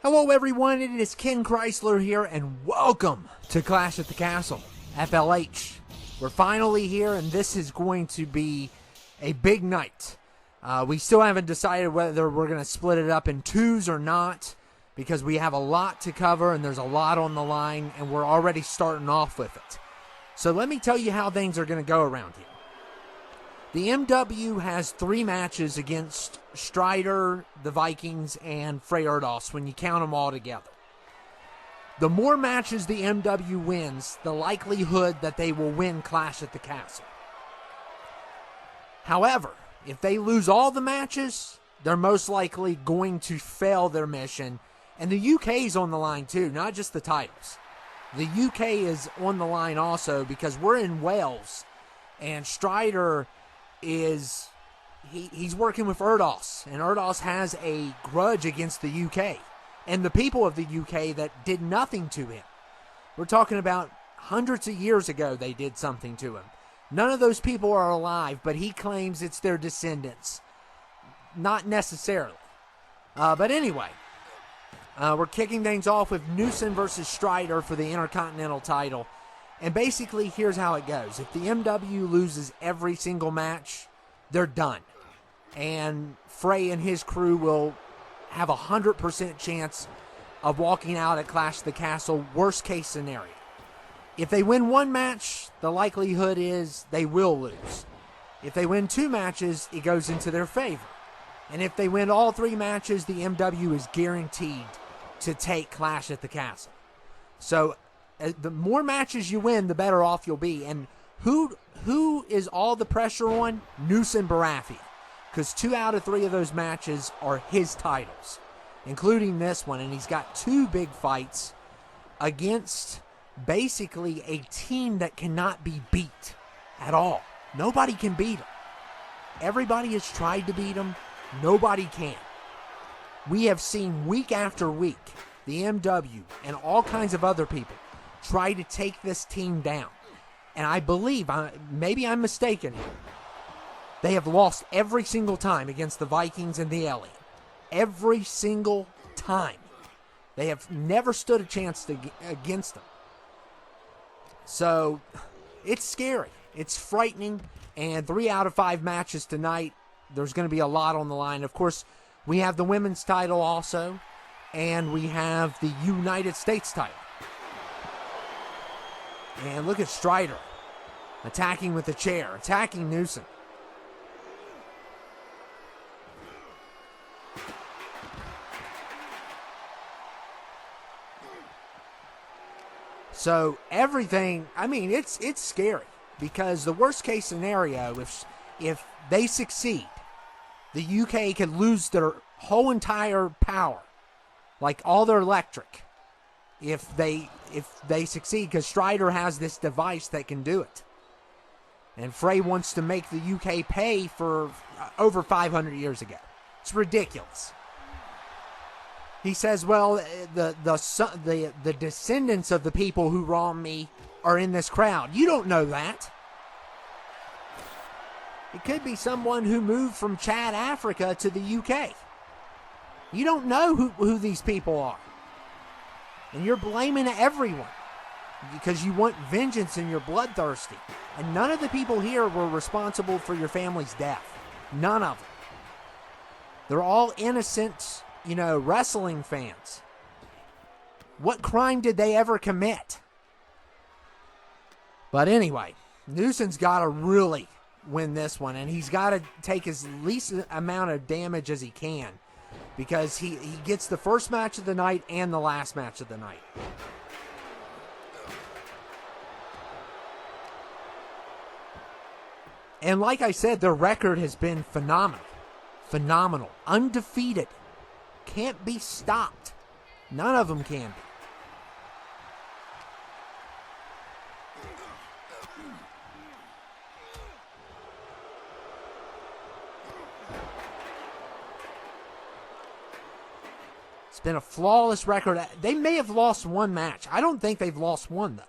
Hello everyone, it is Ken Chrysler here, and welcome to Clash at the Castle, FLH. We're finally here, and this is going to be a big night. We still haven't decided whether we're going to split it up in twos or not, because we have a lot to cover, and there's a lot on the line, and we're already starting off with it. So let me tell you how things are going to go around here. The MW has 3 matches against Strider, the Vikings, and Frey Erdoss when you count them all together. The more matches the MW wins, the likelihood that they will win Clash at the Castle. However, if they lose all the matches, they're most likely going to fail their mission. And the UK is on the line too, not just the titles. The UK is on the line also because we're in Wales, and Strider is he's working with Erdoss, and Erdoss has a grudge against the UK and the people of the UK that did nothing to him. We're talking about hundreds of years ago they did something to him. None of those people are alive, but he claims it's their descendants. Not necessarily. But anyway, we're kicking things off with Newson versus Strider for the Intercontinental title. And basically, here's how it goes. If the MW loses every single match, they're done. And Frey and his crew will have a 100% chance of walking out at Clash of the Castle, worst case scenario. If they win 1 match, the likelihood is they will lose. If they win 2 matches, it goes into their favor. And if they win all 3 matches, the MW is guaranteed to take Clash at the Castle. So the more matches you win, the better off you'll be. And who is all the pressure on? Newson Barafea. Because 2 out of 3 of those matches are his titles, including this one. And he's got 2 big fights against basically a team that cannot be beat at all. Nobody can beat him. Everybody has tried to beat him. Nobody can. We have seen week after week the MW and all kinds of other people try to take this team down. And I believe, maybe I'm mistaken here, they have lost every single time against the Vikings and the Alien. Every single time. They have never stood a chance against them. So, it's scary. It's frightening. And 3 out of 5 matches tonight, there's going to be a lot on the line. Of course, we have the women's title also. And we have the United States title. And look at Strider attacking with the chair, attacking Newson. So everything, I mean, it's scary because the worst case scenario, if they succeed, the UK could lose their whole entire power, like all their electric, if they succeed, because Strider has this device that can do it. And Frey wants to make the UK pay for over 500 years ago. It's ridiculous. He says, well, the descendants of the people who wronged me are in this crowd. You don't know that. It could be someone who moved from Chad, Africa to the UK. You don't know who these people are. And you're blaming everyone because you want vengeance and you're bloodthirsty. And none of the people here were responsible for your family's death. None of them. They're all innocent, wrestling fans. What crime did they ever commit? But anyway, Newson's got to really win this one, and he's got to take as least amount of damage as he can, because he gets the first match of the night and the last match of the night. And like I said, their record has been phenomenal. Phenomenal. Undefeated. Can't be stopped. None of them can be. It's been a flawless record. They may have lost 1 match. I don't think they've lost 1, though.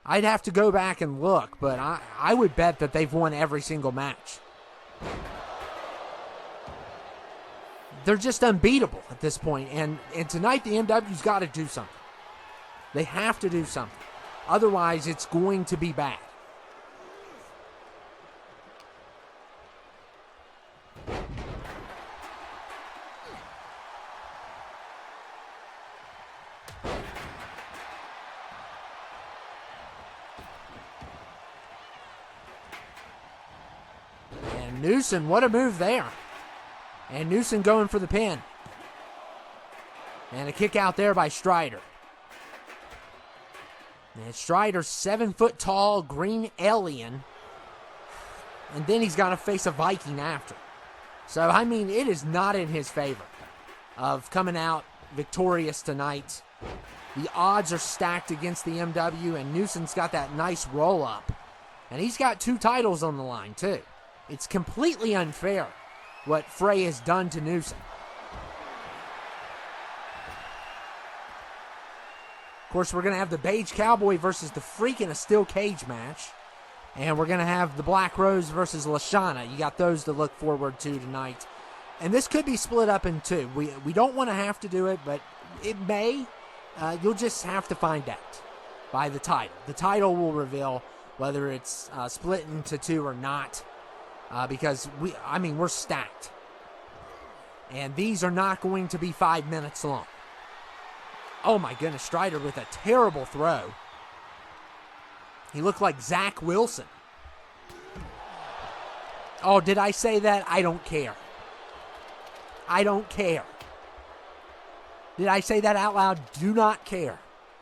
I'd have to go back and look, but I would bet that they've won every single match. they're just unbeatable at this point. And tonight the MW's got to do something. They have to do something. Otherwise, it's going to be bad. And Newson, what a move there. And Newson going for the pin. And a kick out there by Strider. And Strider's 7 foot tall green alien. And then he's got to face a Viking after. So, I mean, it is not in his favor of coming out victorious tonight. The odds are stacked against the MW, and Newson's got that nice roll up. And he's got 2 titles on the line, too. It's completely unfair what Frey has done to Newson. Of course, we're going to have the Beige Cowboy versus the Freak in a steel cage match. And we're going to have the Black Rose versus Lashana. You got those to look forward to tonight. And this could be split up in 2. We don't want to have to do it, but it may. You'll just have to find out by the title. The title will reveal whether it's split into 2 or not. Because we're stacked. And these are not going to be 5 minutes long. Oh my goodness, Strider with a terrible throw. He looked like Zach Wilson. Oh, did I say that? I don't care. I don't care. Did I say that out loud? Do not care.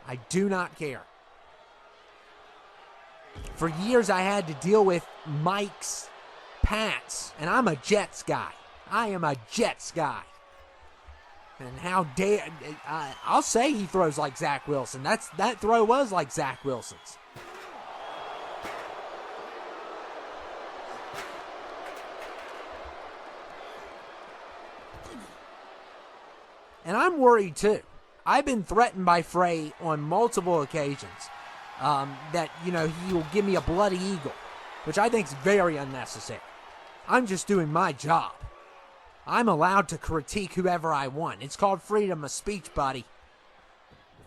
I do not care. For years I had to deal with Mike's Pats, and I'm a Jets guy. I am a Jets guy. And how dare... I'll say he throws like Zach Wilson. That throw was like Zach Wilson's. And I'm worried too. I've been threatened by Frey on multiple occasions that, he will give me a bloody eagle, which I think is very unnecessary. I'm just doing my job. I'm allowed to critique whoever I want. It's called freedom of speech, buddy.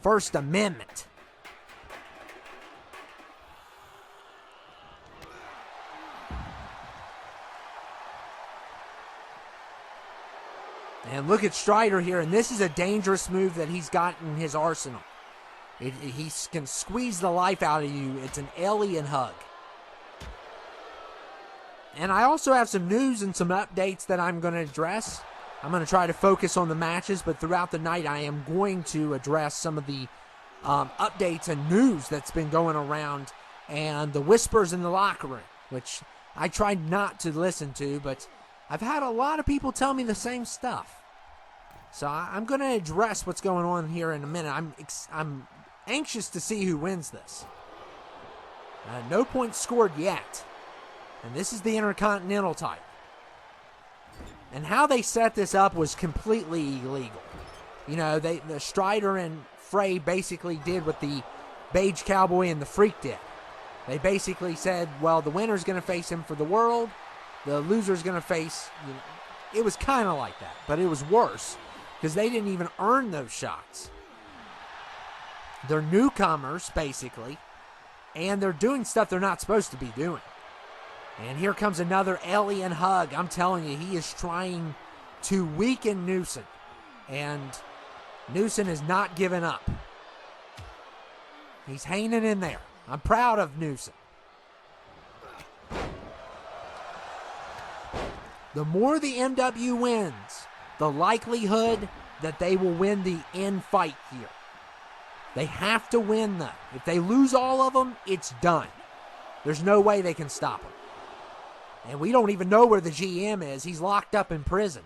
First Amendment. And look at Strider here, and this is a dangerous move that he's got in his arsenal. He can squeeze the life out of you. It's an alien hug. And I also have some news and some updates that I'm going to address. I'm going to try to focus on the matches, but throughout the night I am going to address some of the updates and news that's been going around and the whispers in the locker room, which I tried not to listen to, but I've had a lot of people tell me the same stuff. So I'm going to address what's going on here in a minute. I'm anxious to see who wins this. No points scored yet. And this is the Intercontinental title. And how they set this up was completely illegal. The Strider and Frey basically did what the Beige Cowboy and the Freak did. They basically said, well, the winner's going to face him for the world. The loser's going to face... it was kind of like that, but it was worse because they didn't even earn those shots. They're newcomers, basically, and they're doing stuff they're not supposed to be doing. And here comes another alien hug. I'm telling you, he is trying to weaken Newson. And Newson is not giving up. He's hanging in there. I'm proud of Newson. The more the MW wins, the likelihood that they will win the end fight here. They have to win, though. If they lose all of them, it's done. There's no way they can stop them. And we don't even know where the GM is. He's locked up in prison.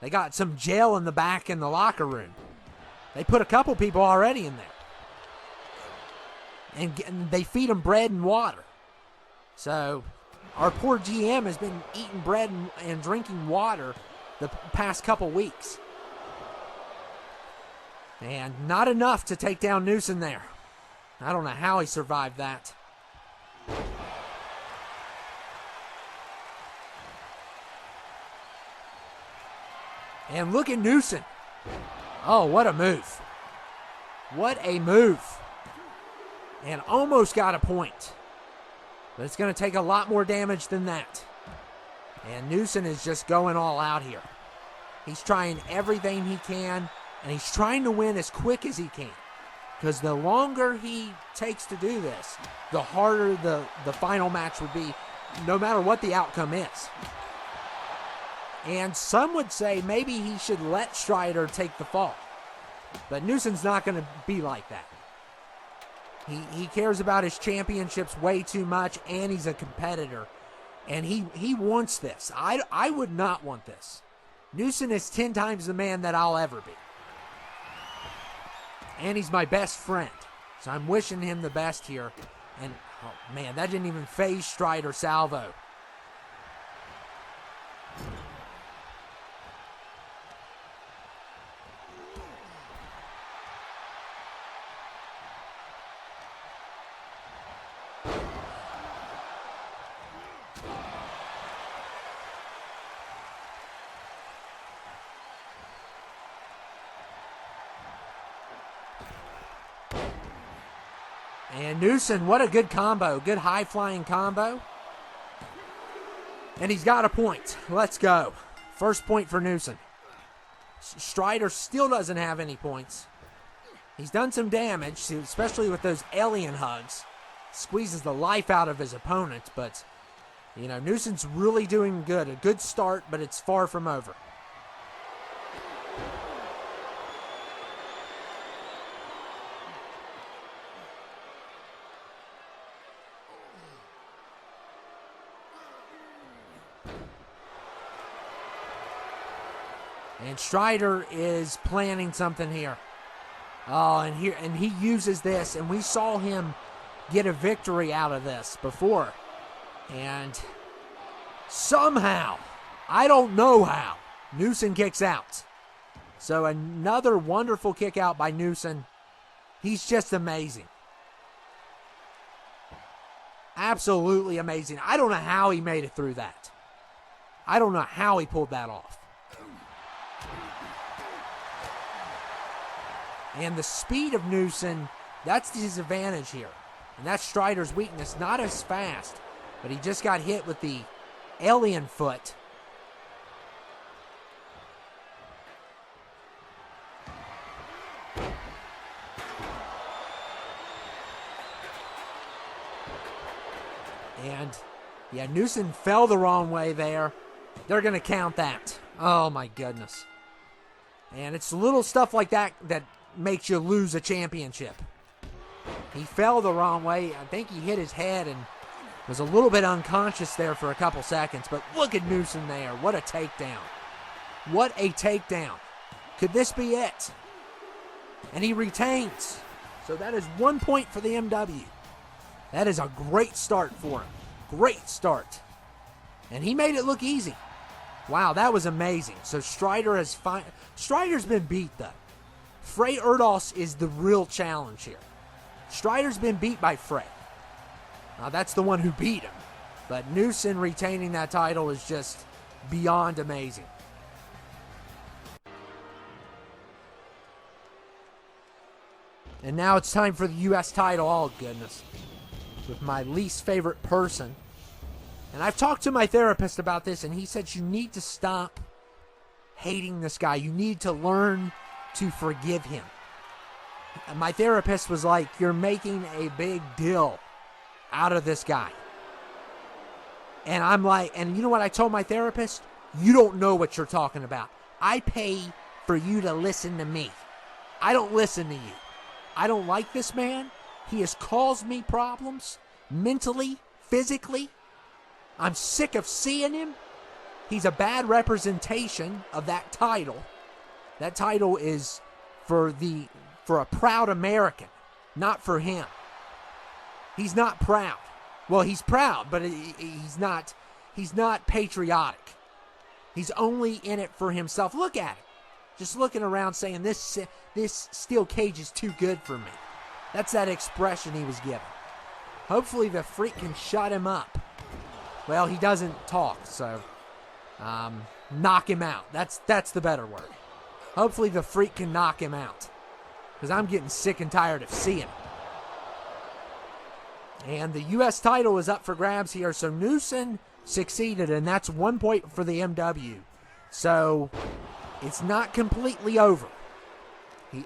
They got some jail in the back in the locker room. They put a couple people already in there. And they feed them bread and water. So our poor GM has been eating bread and drinking water the past couple weeks. And not enough to take down Newson there. I don't know how he survived that. And look at Newson. Oh, what a move. What a move. And almost got a point. But it's going to take a lot more damage than that. And Newson is just going all out here. He's trying everything he can, and he's trying to win as quick as he can. Because the longer he takes to do this, the harder the final match would be, no matter what the outcome is. And some would say maybe he should let Strider take the fall. But Newson's not going to be like that. He cares about his championships way too much, and he's a competitor. And he wants this. I would not want this. Newson is 10 times the man that I'll ever be. And he's my best friend. So I'm wishing him the best here. And, oh man, that didn't even phase Strider Salvo. And Newson, what a good combo. Good high-flying combo. And he's got a point. Let's go. First point for Newson. Strider still doesn't have any points. He's done some damage, especially with those alien hugs. Squeezes the life out of his opponent, but, you know, Newson's really doing good. A good start, but it's far from over. And Strider is planning something here. Oh, and he uses this, and we saw him get a victory out of this before. And somehow, I don't know how, Newson kicks out. So another wonderful kick out by Newson. He's just amazing. Absolutely amazing. I don't know how he made it through that. I don't know how he pulled that off. And the speed of Newson, that's his advantage here. And that's Strider's weakness. Not as fast, but he just got hit with the alien foot. And, yeah, Newson fell the wrong way there. They're going to count that. Oh, my goodness. And it's little stuff like that that makes you lose a championship. He fell the wrong way. I think he hit his head and was a little bit unconscious there for a couple seconds. But look at Newson there. What a takedown. What a takedown. Could this be it? And he retains. So that is 1 point for the MW. That is a great start for him. Great start. And he made it look easy. Wow, that was amazing. So Strider's been beat, though. Frey Erdoss is the real challenge here. Strider's been beat by Frey. Now, that's the one who beat him. But Newson retaining that title is just beyond amazing. And now it's time for the U.S. title. Oh, goodness. With my least favorite person. And I've talked to my therapist about this, and he said you need to stop hating this guy. You need to learn to forgive him. And my therapist was like, you're making a big deal out of this guy. And I'm like, and you know what I told my therapist? You don't know what you're talking about. I pay for you to listen to me. I don't listen to you. I don't like this man. He has caused me problems mentally, physically. I'm sick of seeing him. He's a bad representation of that title. That title is for a proud American, not for him. He's not proud. Well, he's proud, but he's not patriotic. He's only in it for himself. Look at him. Just looking around saying, this steel cage is too good for me. That's that expression he was given. Hopefully the freak can shut him up. Well, he doesn't talk, so knock him out. That's the better word. Hopefully the Freak can knock him out, because I'm getting sick and tired of seeing it. And the U.S. title is up for grabs here. So Newson succeeded, and that's 1 point for the MW. So it's not completely over.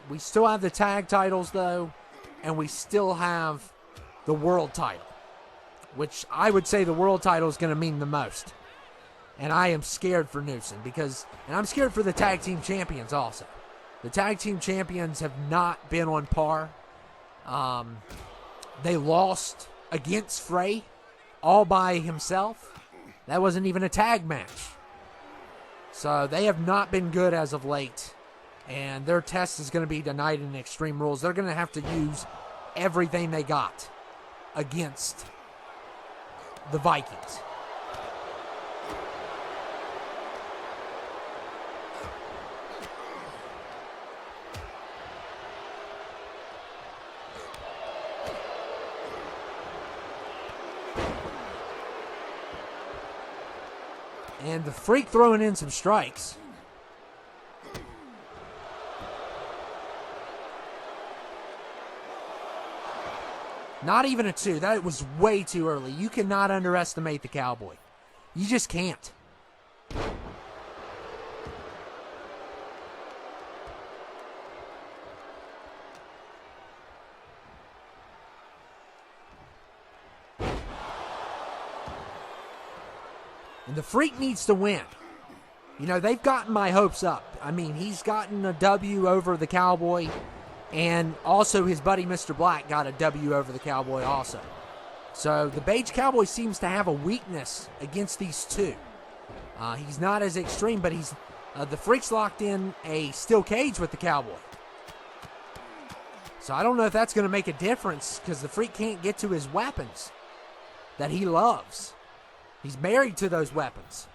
We still have the tag titles, though, and we still have the world title, which I would say the world title is going to mean the most. And I am scared for Newson and I'm scared for the tag team champions also. The tag team champions have not been on par. They lost against Frey all by himself. That wasn't even a tag match. So they have not been good as of late. And their test is going to be tonight in Extreme Rules. They're going to have to use everything they got against the Vikings. And the Freak throwing in some strikes. Not even a 2. That was way too early. You cannot underestimate the Cowboy. You just can't. And the Freak needs to win. You know, they've gotten my hopes up. I mean, he's gotten a W over the Cowboy, and also his buddy Mr. Black got a W over the Cowboy also. So the Beige Cowboy seems to have a weakness against these two. He's not as extreme, but the Freak's locked in a steel cage with the Cowboy. So I don't know if that's going to make a difference, because the Freak can't get to his weapons that he loves. He's married to those weapons.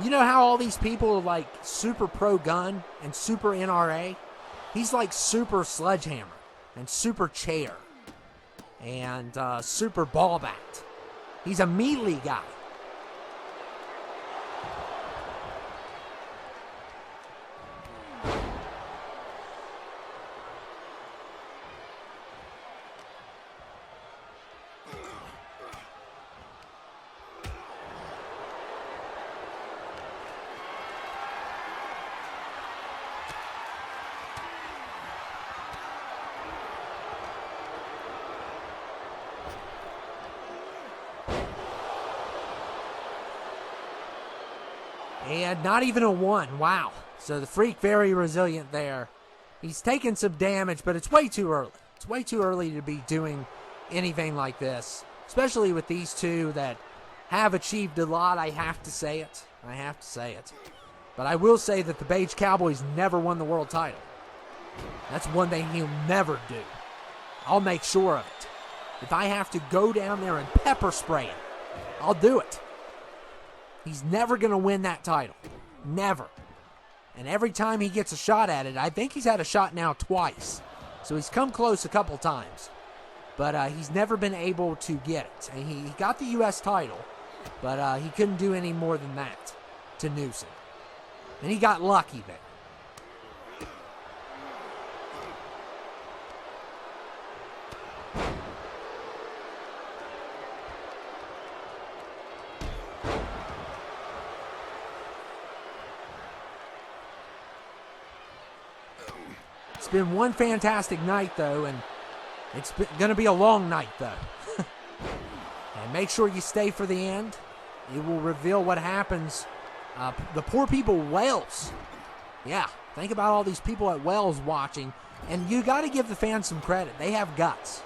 You know how all these people are like super pro gun and super NRA? He's like super sledgehammer and super chair and super ball bat. He's a melee guy. And not even a 1. Wow. So the Freak very resilient there. He's taken some damage, but it's way too early. It's way too early to be doing anything like this, especially with these two that have achieved a lot. I have to say it. But I will say that the Beige Cowboys never won the world title. That's one thing he'll never do. I'll make sure of it. If I have to go down there and pepper spray him, I'll do it. He's never going to win that title. Never. And every time he gets a shot at it, I think he's had a shot now twice. So he's come close a couple times. But he's never been able to get it. And he got the U.S. title, but he couldn't do any more than that to Newson. And he got lucky there. It's been one fantastic night, though, and it's going to be a long night, though. And make sure you stay for the end. It will reveal what happens. The poor people of Wales. Yeah, think about all these people at Wales watching. And you got to give the fans some credit. They have guts.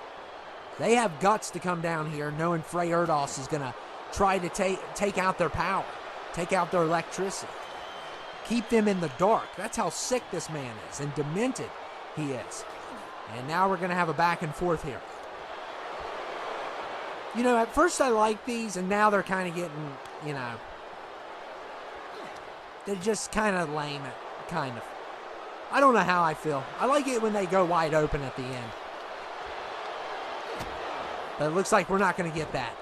They have guts to come down here knowing Frey Erdoss is going to try to take out their power, take out their electricity, keep them in the dark. That's how sick this man is and demented he is. And now we're going to have a back and forth here. You know, at first I liked these, and now they're kind of getting, you know, they're just kind of lame, kind of. I don't know how I feel. I like it when they go wide open at the end. But it looks like we're not going to get that.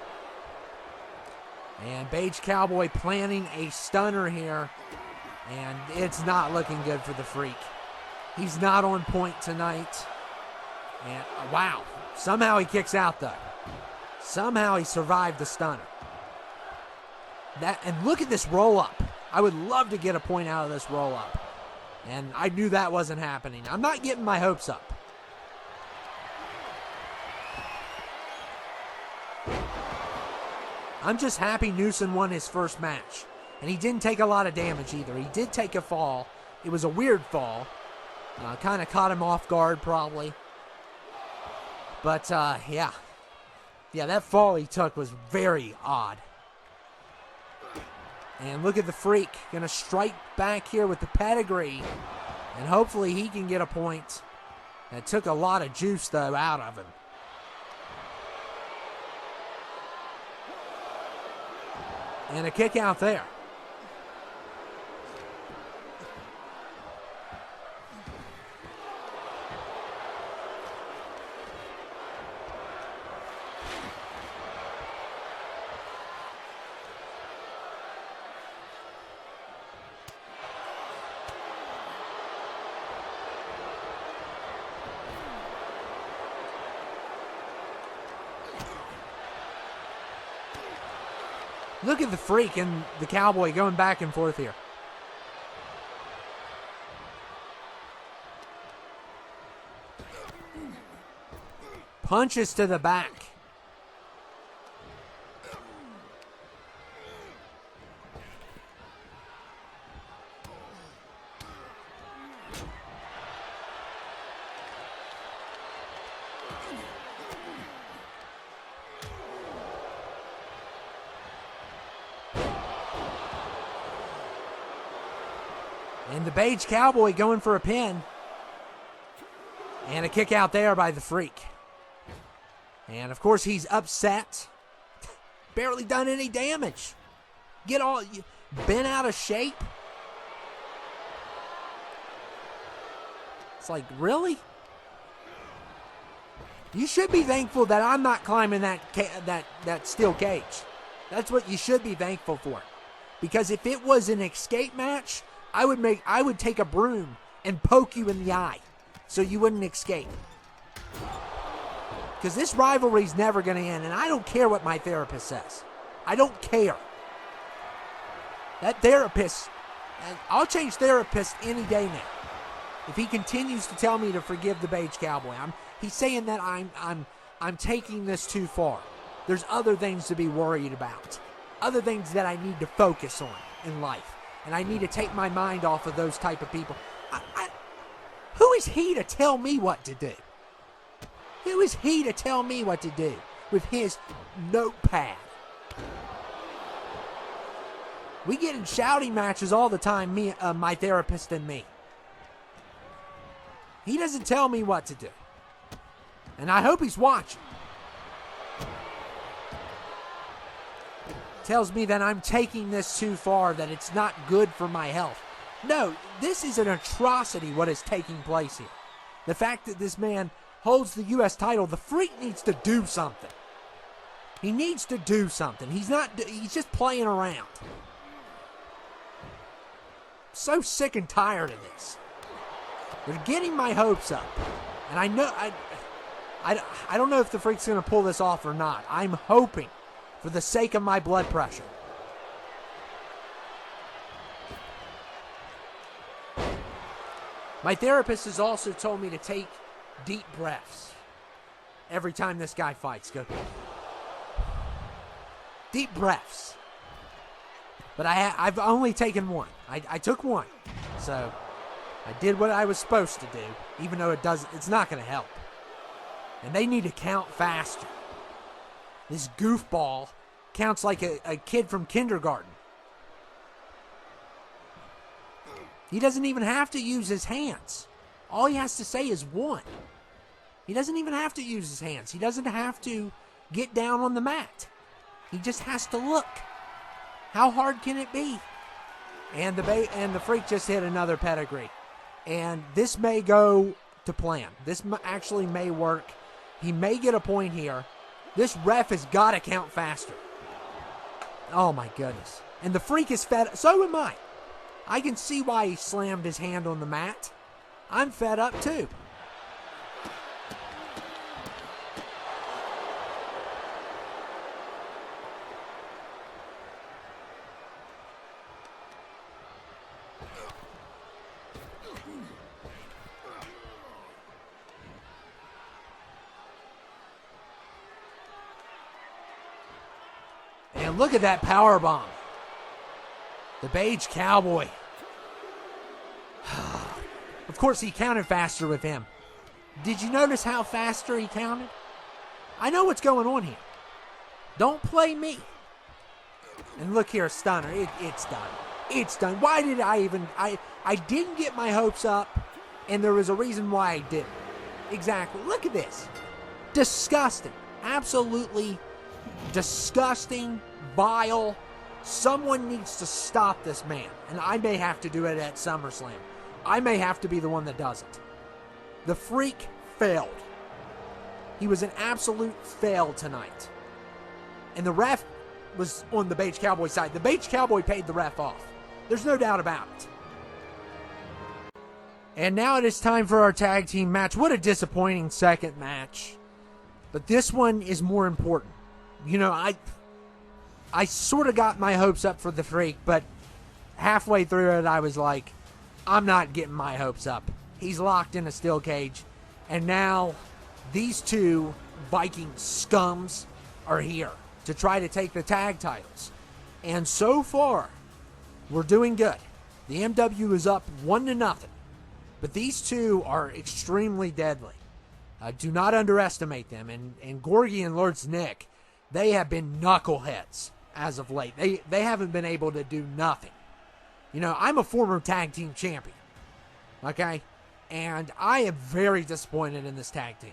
And Beige Cowboy planning a stunner here. And it's not looking good for the Freak. He's not on point tonight. And wow. Somehow he kicks out, though. Somehow he survived the stunner. And look at this roll-up. I would love to get a point out of this roll-up. And I knew that wasn't happening. I'm not getting my hopes up. I'm just happy Newson won his first match. And he didn't take a lot of damage either. He did take a fall. It was a weird fall. Kind of caught him off guard probably. But yeah. Yeah, that fall he took was very odd. And look at the Freak. Going to strike back here with the pedigree. And hopefully he can get a point. That took a lot of juice, though, out of him. And a kick out there. Look at the Freak and the Cowboy going back and forth here. Punches to the back. And the Beige Cowboy going for a pin. And a kick out there by the Freak. And of course he's upset. Barely done any damage. Been out of shape. It's like, really? You should be thankful that I'm not climbing that steel cage. That's what you should be thankful for. Because if it was an escape match, I would take a broom and poke you in the eye so you wouldn't escape. Because this rivalry's never going to end, and I don't care what my therapist says. I don't care. That therapist, I'll change therapist any day now. If he continues to tell me to forgive the Beige Cowboy, he's saying that I'm taking this too far. There's other things to be worried about. Other things that I need to focus on in life. And I need to take my mind off of those type of people. Who is he to tell me what to do? Who is he to tell me what to do with his notepad? We get in shouting matches all the time, my therapist and me. He doesn't tell me what to do. And I hope he's watching. Tells me that I'm taking this too far, that it's not good for my health. No, this is an atrocity what is taking place here. The fact that this man holds the U.S. title, the Freak needs to do something. He needs to do something. He's just playing around. So sick and tired of this. They're getting my hopes up. And I know, I don't know if the Freak's going to pull this off or not. I'm hoping. For the sake of my blood pressure. My therapist has also told me to take deep breaths every time this guy fights. Go. Deep breaths. But I've only taken one. I took one. So I did what I was supposed to do, even though it's not going to help. And they need to count faster. This goofball counts like a kid from kindergarten. He doesn't even have to use his hands. All he has to say is one. He doesn't even have to use his hands. He doesn't have to get down on the mat. He just has to look. How hard can it be? And the Freak just hit another pedigree. And this may go to plan. This actually may work. He may get a point here. This ref has got to count faster. Oh, my goodness. And the Freak is fed. So am I. I can see why he slammed his hand on the mat. I'm fed up, too. And look at that power bomb. The Beige Cowboy. Of course, he counted faster with him. Did you notice how faster he counted? I know what's going on here. Don't play me. And look here, Stunner. It's done. It's done. Why did I even... I didn't get my hopes up, and there was a reason why I didn't. Exactly. Look at this. Disgusting. Absolutely disgusting, vile. Someone needs to stop this man, and I may have to do it at SummerSlam. I may have to be the one that does it. The Freak failed. He was an absolute fail tonight. And the ref was on the Beige Cowboy side. The Beige Cowboy paid the ref off. There's no doubt about it. And now it is time for our tag team match. What a disappointing second match. But this one is more important. You know, I sort of got my hopes up for the Freak, but halfway through it, I was like, I'm not getting my hopes up. He's locked in a steel cage. And now these two Viking scums are here to try to take the tag titles. And so far, we're doing good. The MW is up 1-0. But these two are extremely deadly. Do not underestimate them. And Gorgie and Lord's Nick, they have been knuckleheads as of late. They haven't been able to do nothing. You know, I'm a former tag team champion. Okay? And I am very disappointed in this tag team.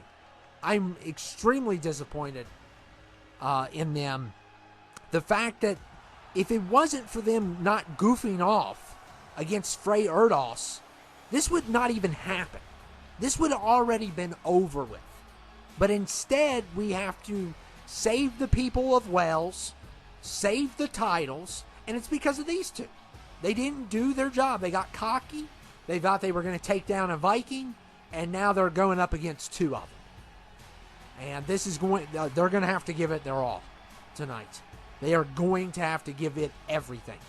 I'm extremely disappointed in them. The fact that if it wasn't for them not goofing off against Frey Erdoss, this would not even happen. This would have already been over with. But instead, we have to save the people of Wales, save the titles, and it's because of these two. They didn't do their job. They got cocky. They thought they were going to take down a Viking, and now they're going up against two of them. And this is they're going to have to give it their all tonight. They are going to have to give it everything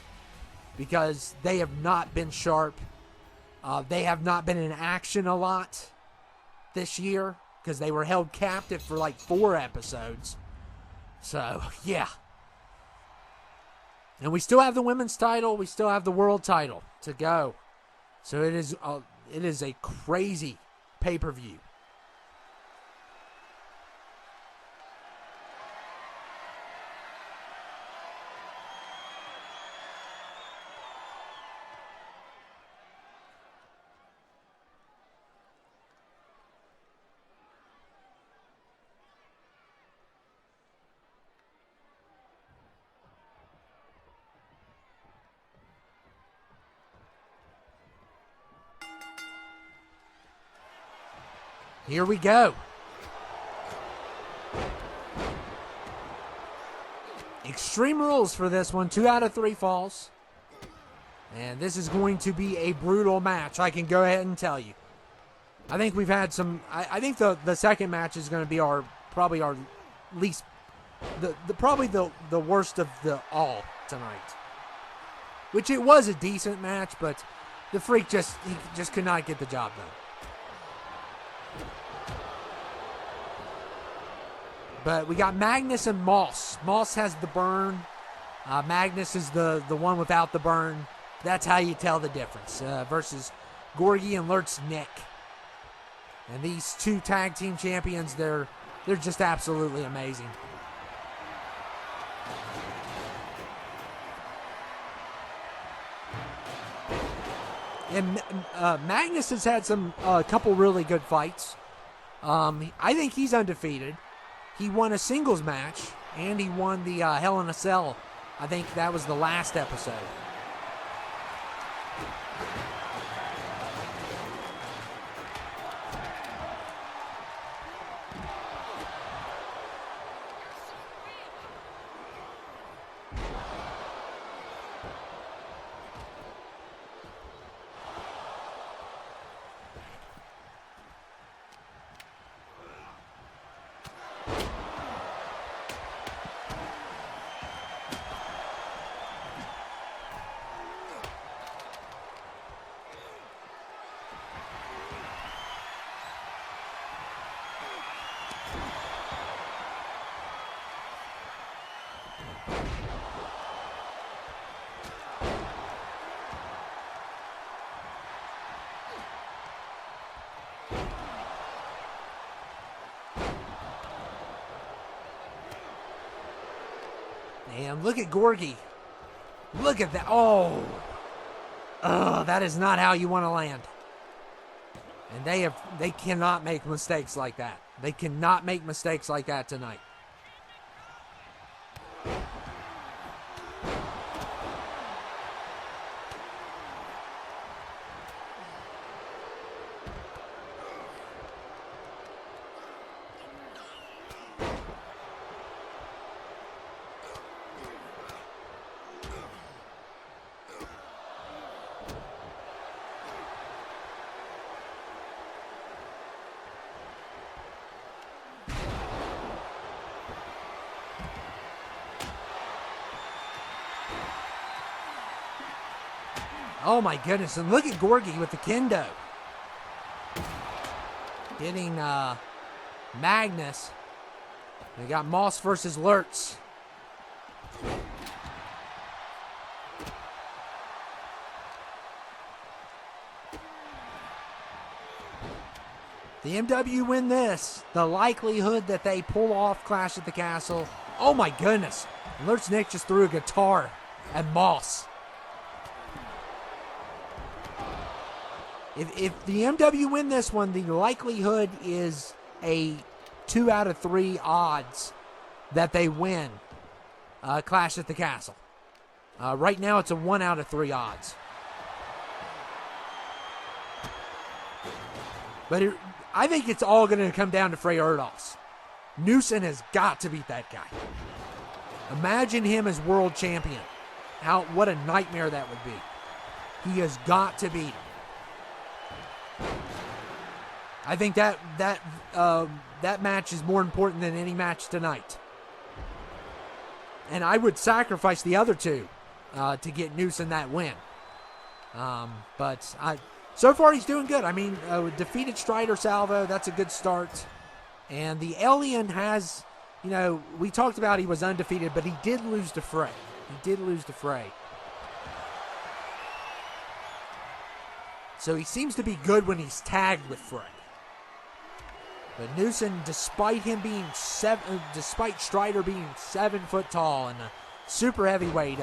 because they have not been sharp. They have not been in action a lot this year because they were held captive for like 4 episodes. So, yeah. And we still have the women's title. We still have the world title to go. So it is a crazy pay-per-view. Here we go. Extreme rules for this one. 2 out of 3 falls. And this is going to be a brutal match. I can go ahead and tell you. I think we've had some... I think the second match is going to be probably our least... probably the worst of the all tonight. Which it was a decent match, but the Freak he just could not get the job done. But we got Magnus and Moss. Moss has the burn. Magnus is the one without the burn. That's how you tell the difference. Versus Gorgie and Lurtz Nick. And these two tag team champions, they're just absolutely amazing. And Magnus has had a couple really good fights. I think he's undefeated. He won a singles match, and he won the Hell in a Cell. I think that was the last episode. And look at Gorgie. Look at that. Oh. That is not how you want to land. And they cannot make mistakes like that. They cannot make mistakes like that tonight. Oh my goodness, and look at Gorgie with the kendo. Getting Magnus. We got Moss versus Lurtz. The MW win this. The likelihood that they pull off Clash at the Castle. Oh my goodness. Lurtz Nick just threw a guitar at Moss. If the MW win this one, the likelihood is a 2 out of 3 odds that they win Clash at the Castle. Right now, it's a 1 out of 3 odds. But I think it's all going to come down to Frey Erdoss. Newson has got to beat that guy. Imagine him as world champion. What a nightmare that would be. He has got to beat him. I think that match is more important than any match tonight. And I would sacrifice the other two to get Newson that win. But so far he's doing good. I mean, defeated Strider Salvo. That's a good start. And the Alien has, we talked about he was undefeated, but he did lose to Frey. So he seems to be good when he's tagged with Frey. But Newson, despite Strider being 7 foot tall and a super heavyweight,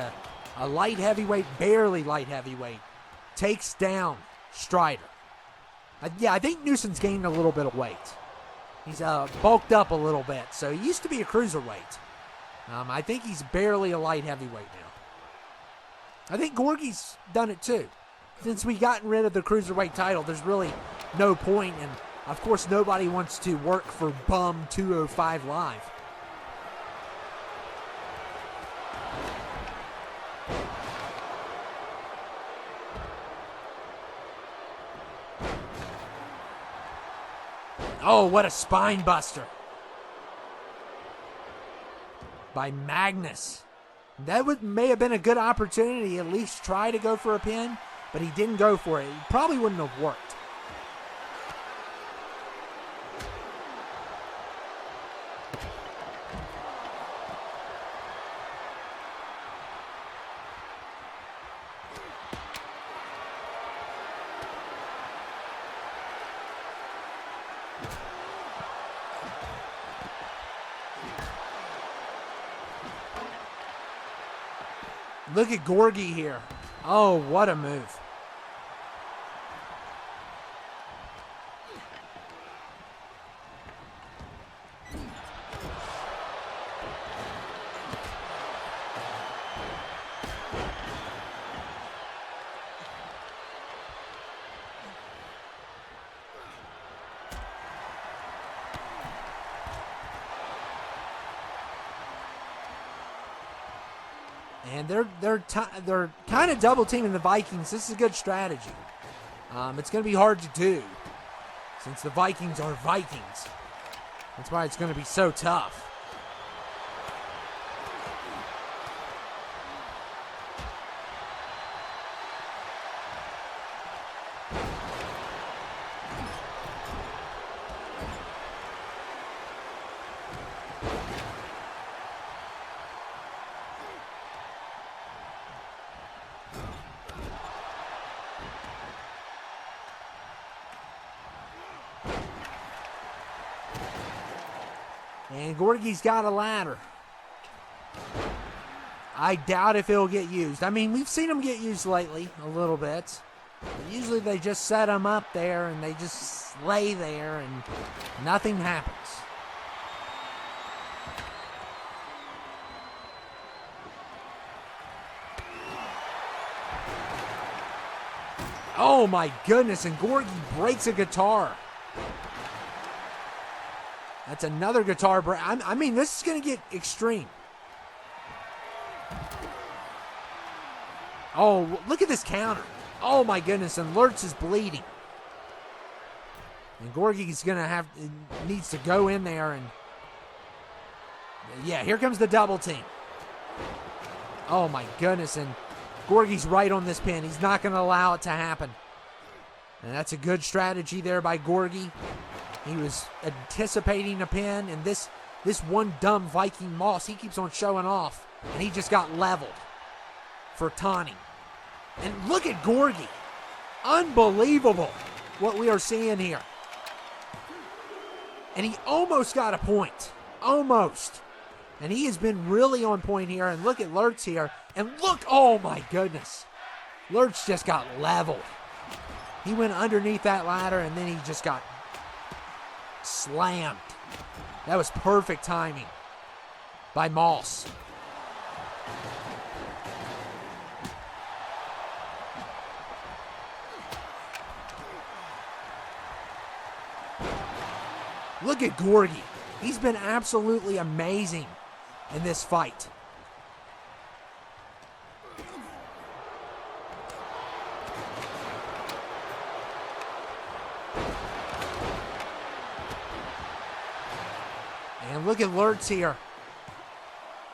a light heavyweight, barely light heavyweight, takes down Strider. I think Newson's gained a little bit of weight. He's bulked up a little bit. So he used to be a cruiserweight. I think he's barely a light heavyweight now. I think Gorgie's done it too. Since we gotten rid of the cruiserweight title, there's really no point, and of course nobody wants to work for Bum 205 Live. Oh, what a spine buster by Magnus. That may have been a good opportunity, at least try to go for a pin. But he didn't go for it. It probably wouldn't have worked. Look at Gorgie here. Oh, what a move. And they're kind of double teaming the Vikings. This is a good strategy. It's going to be hard to do since the Vikings are Vikings. That's why it's going to be so tough. And Gorgie's got a ladder. I doubt if it'll get used. I mean, we've seen them get used lately a little bit. But usually they just set them up there and they just lay there and nothing happens. Oh my goodness, and Gorgie breaks a guitar. That's another guitar break. I mean, this is going to get extreme. Oh, look at this counter. Oh my goodness, and Lurch is bleeding. And Gorgie's needs to go in there and... Yeah, here comes the double team. Oh my goodness, and Gorgie's right on this pin. He's not going to allow it to happen. And that's a good strategy there by Gorgie. He was anticipating a pin, and this one dumb Viking Moss, he keeps on showing off, and he just got leveled for taunting. And look at Gorgie. Unbelievable what we are seeing here. And he almost got a point. Almost. And he has been really on point here. And look at Lurch here. And look, oh my goodness. Lurch just got leveled. He went underneath that ladder and then he just got slammed. That was perfect timing by Moss. Look at Gorgie. He's been absolutely amazing in this fight. And look at Lurch here.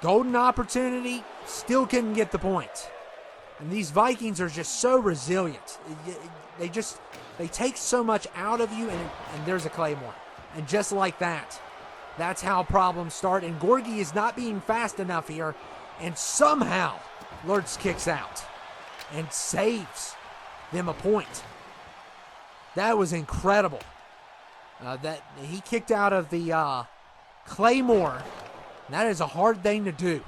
Golden opportunity, still couldn't get the point. And these Vikings are just so resilient. They take so much out of you, and there's a Claymore. And just like that, that's how problems start. And Gorgie is not being fast enough here. And somehow, Lurch kicks out and saves them a point. That was incredible. That he kicked out of the Claymore. That is a hard thing to do.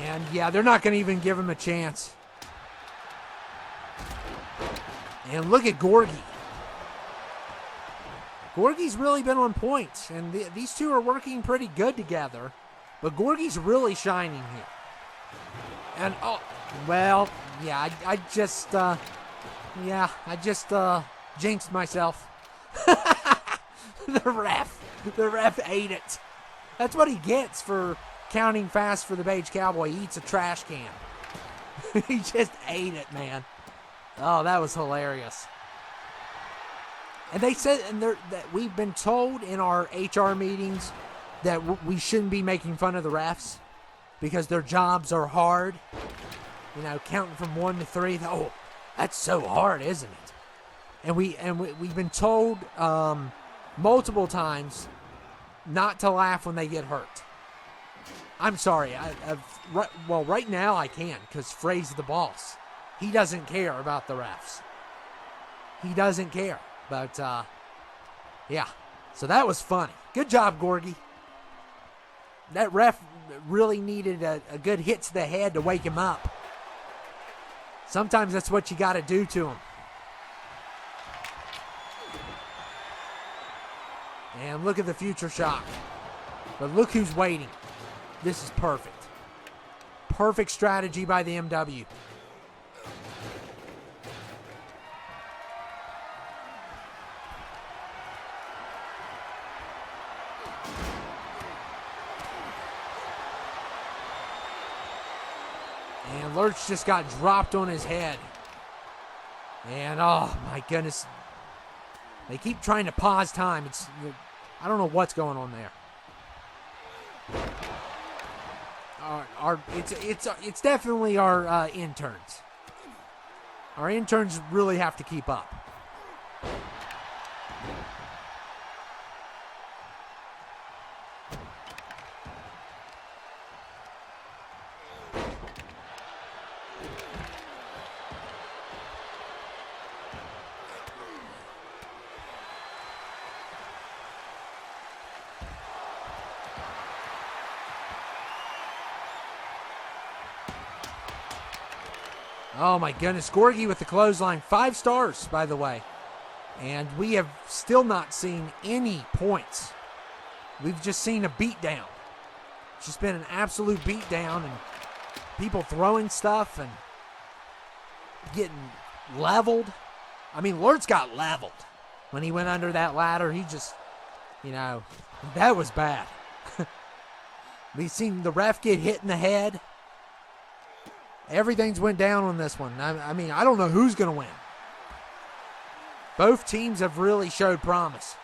And yeah, they're not going to even give him a chance. And look at Gorgie. Gorgie's really been on point. And these two are working pretty good together. But Gorgie's really shining here. And, oh, well, yeah, I just jinxed myself. The ref ate it. That's what he gets for counting fast for the Beige Cowboy. He eats a trash can. He just ate it, man. Oh, that was hilarious. And they said, that we've been told in our HR meetings that we shouldn't be making fun of the refs because their jobs are hard. You know, counting from 1 to 3. Oh, that's so hard, isn't it? And we've been told multiple times not to laugh when they get hurt. I'm sorry. Right now I can, because Frey's the boss. He doesn't care about the refs. He doesn't care. But, yeah. So that was funny. Good job, Gorgie. That ref really needed a good hit to the head to wake him up. Sometimes that's what you got to do to him. And look at the future shock. But look who's waiting. This is perfect. Perfect strategy by the MW. And Lurch just got dropped on his head. And oh my goodness. They keep trying to pause time. I don't know what's going on there. it's definitely our interns. Our interns really have to keep up. Oh my goodness, Gorgie with the clothesline. 5 stars, by the way. And we have still not seen any points. We've just seen a beatdown. It's just been an absolute beatdown, and people throwing stuff and getting leveled. I mean, Lurtz got leveled when he went under that ladder. He just, that was bad. We've seen the ref get hit in the head. Everything's went down on this one. I mean, I don't know who's going to win. Both teams have really showed promise.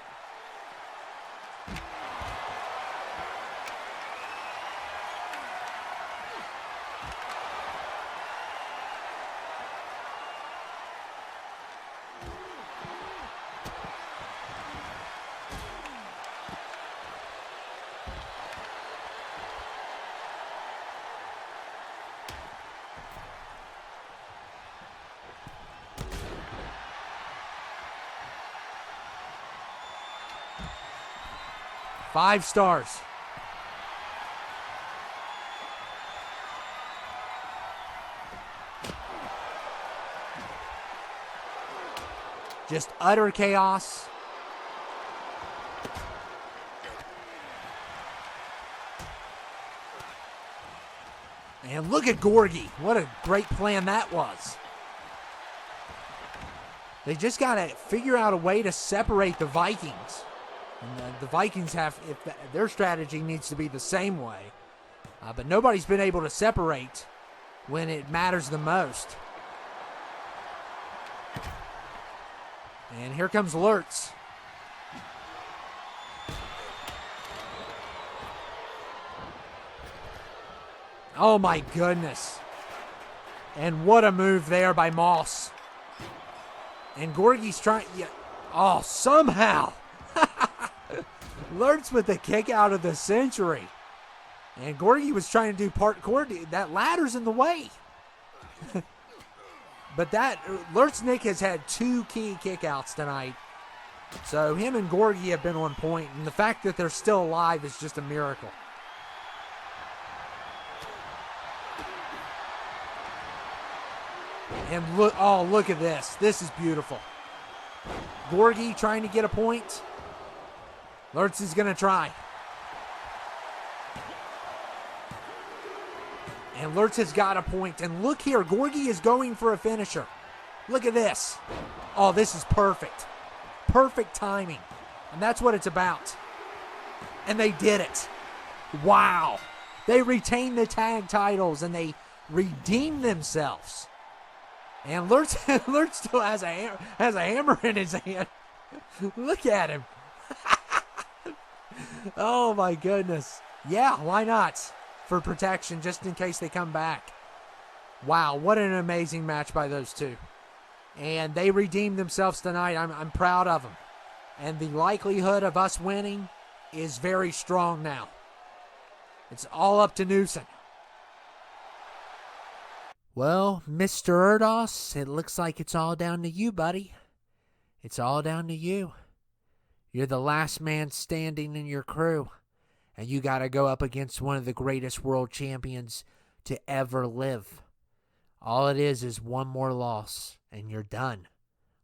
Five stars. Just utter chaos. And look at Gorgie. What a great plan that was. They just got to figure out a way to separate the Vikings. And the Vikings their strategy needs to be the same way. But nobody's been able to separate when it matters the most. And here comes Lurtz. Oh my goodness. And what a move there by Moss. And Gorgie's trying. Yeah, somehow. Lurtz with the kick out of the century. And Gorgie was trying to do part cord. That ladder's in the way. But Lurtz Nick has had 2 key kickouts tonight. So him and Gorgie have been on point. And the fact that they're still alive is just a miracle. And look at this. This is beautiful. Gorgie trying to get a point. Lurtz is going to try. And Lurtz has got a point. And look here, Gorgie is going for a finisher. Look at this. Oh, this is perfect. Perfect timing. And that's what it's about. And they did it. Wow. They retained the tag titles and they redeemed themselves. And Lurtz still has a hammer in his hand. Look at him. Oh my goodness. Yeah, why not? For protection, just in case they come back. Wow, what an amazing match by those two. And they redeemed themselves tonight. I'm proud of them. And the likelihood of us winning is very strong now. It's all up to Newson. Well, Mr. Erdoss, it looks like it's all down to you, buddy. It's all down to you. You're the last man standing in your crew, and you got to go up against one of the greatest world champions to ever live. All it is one more loss, and you're done.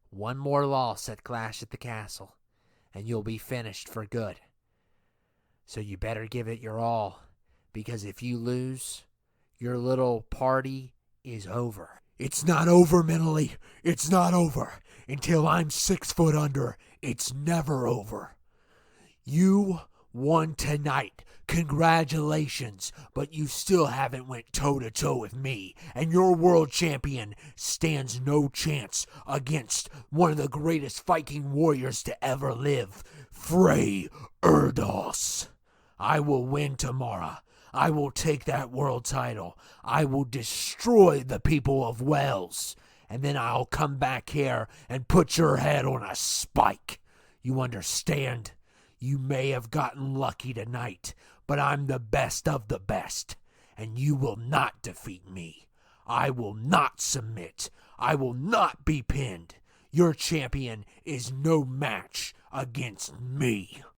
One more loss at Clash at the Castle, and you'll be finished for good. So you better give it your all, because if you lose, your little party is over. It's not over, Mentally. It's not over. Until I'm 6 foot under, it's never over. You won tonight. Congratulations, but you still haven't went toe-to-toe with me, and your world champion stands no chance against one of the greatest Viking warriors to ever live, Frey Erdoss. I will win tomorrow. I will take that world title. I will destroy the people of Wales. And then I'll come back here and put your head on a spike. You understand? You may have gotten lucky tonight, but I'm the best of the best. And you will not defeat me. I will not submit. I will not be pinned. Your champion is no match against me.